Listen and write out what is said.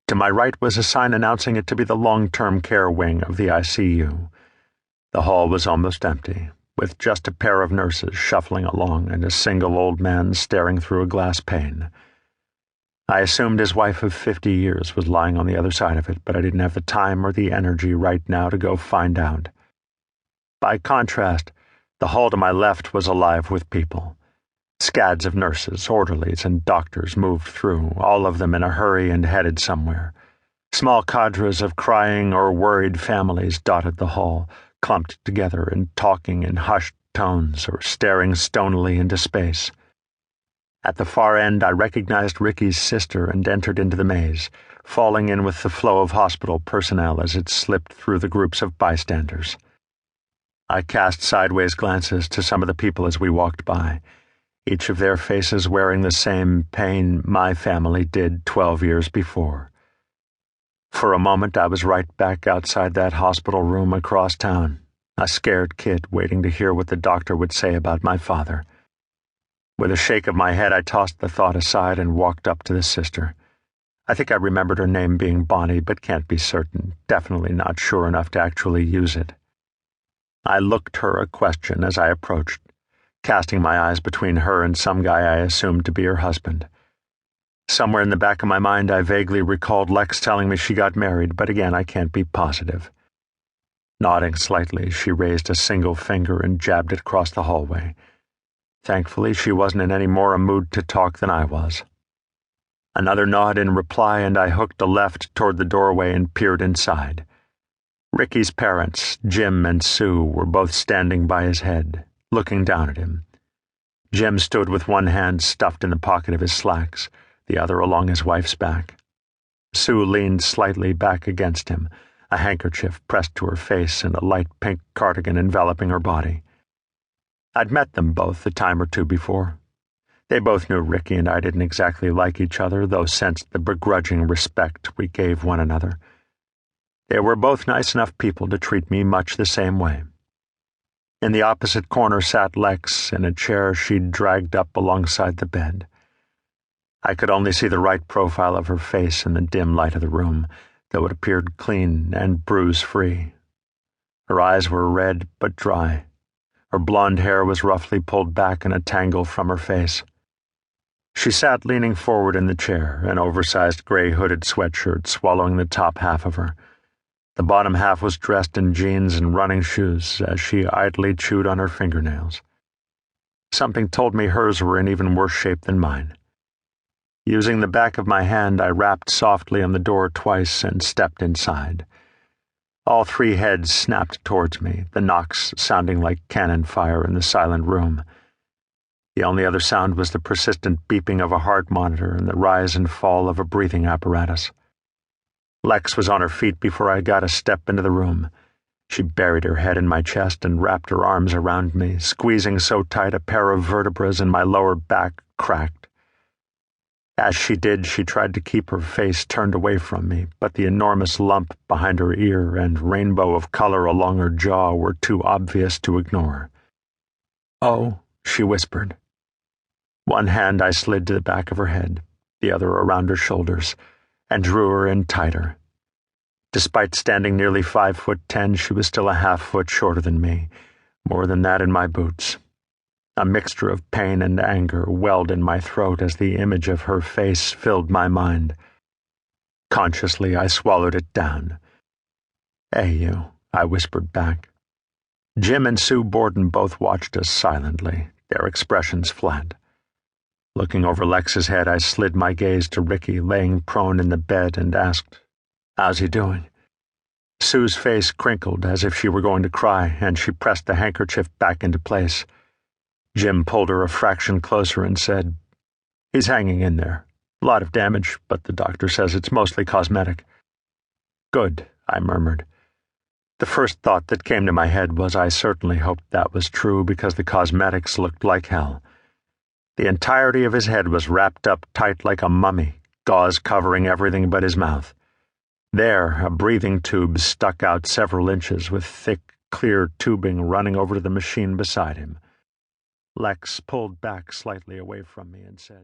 To my right was a sign announcing it to be the long-term care wing of the ICU. The hall was almost empty, with just a pair of nurses shuffling along and a single old man staring through a glass pane. I assumed his wife of 50 years was lying on the other side of it, but I didn't have the time or the energy right now to go find out. By contrast, the hall to my left was alive with people. Scads of nurses, orderlies, and doctors moved through, all of them in a hurry and headed somewhere. Small cadres of crying or worried families dotted the hall, clumped together and talking in hushed tones or staring stonily into space. At the far end, I recognized Ricky's sister and entered into the maze, falling in with the flow of hospital personnel as it slipped through the groups of bystanders. I cast sideways glances to some of the people as we walked by, each of their faces wearing the same pain my family did 12 years before. For a moment, I was right back outside that hospital room across town, a scared kid waiting to hear what the doctor would say about my father. With a shake of my head, I tossed the thought aside and walked up to the sister. I think I remembered her name being Bonnie, but can't be certain, definitely not sure enough to actually use it. I looked her a question as I approached, casting my eyes between her and some guy I assumed to be her husband. Somewhere in the back of my mind, I vaguely recalled Lex telling me she got married, but again, I can't be positive. Nodding slightly, she raised a single finger and jabbed it across the hallway. Thankfully, she wasn't in any more a mood to talk than I was. Another nod in reply, and I hooked a left toward the doorway and peered inside. Ricky's parents, Jim and Sue, were both standing by his head, looking down at him. Jim stood with one hand stuffed in the pocket of his slacks, the other along his wife's back. Sue leaned slightly back against him, a handkerchief pressed to her face and a light pink cardigan enveloping her body. I'd met them both a time or two before. They both knew Ricky and I didn't exactly like each other, though sensed the begrudging respect we gave one another. They were both nice enough people to treat me much the same way. In the opposite corner sat Lex in a chair she'd dragged up alongside the bed. I could only see the right profile of her face in the dim light of the room, though it appeared clean and bruise-free. Her eyes were red but dry. Her blonde hair was roughly pulled back in a tangle from her face. She sat leaning forward in the chair, an oversized gray hooded sweatshirt swallowing the top half of her. The bottom half was dressed in jeans and running shoes as she idly chewed on her fingernails. Something told me hers were in even worse shape than mine. Using the back of my hand, I rapped softly on the door twice and stepped inside. All three heads snapped towards me, the knocks sounding like cannon fire in the silent room. The only other sound was the persistent beeping of a heart monitor and the rise and fall of a breathing apparatus. Lex was on her feet before I got a step into the room. She buried her head in my chest and wrapped her arms around me, squeezing so tight a pair of vertebrae in my lower back cracked. As she did, she tried to keep her face turned away from me, but the enormous lump behind her ear and rainbow of color along her jaw were too obvious to ignore. "Oh," she whispered. One hand I slid to the back of her head, the other around her shoulders, and drew her in tighter. Despite standing nearly 5'10", she was still a half-foot shorter than me, more than that in my boots. A mixture of pain and anger welled in my throat as the image of her face filled my mind. Consciously, I swallowed it down. "Hey, you," I whispered back. Jim and Sue Borden both watched us silently, their expressions flat. Looking over Lex's head, I slid my gaze to Ricky laying prone in the bed and asked, "How's he doing?" Sue's face crinkled as if she were going to cry, and she pressed the handkerchief back into place. Jim pulled her a fraction closer and said, "He's hanging in there. A lot of damage, but the doctor says it's mostly cosmetic." "Good," I murmured. The first thought that came to my head was I certainly hoped that was true because the cosmetics looked like hell. The entirety of his head was wrapped up tight like a mummy, gauze covering everything but his mouth. There, a breathing tube stuck out several inches with thick, clear tubing running over to the machine beside him. Lex pulled back slightly away from me and said,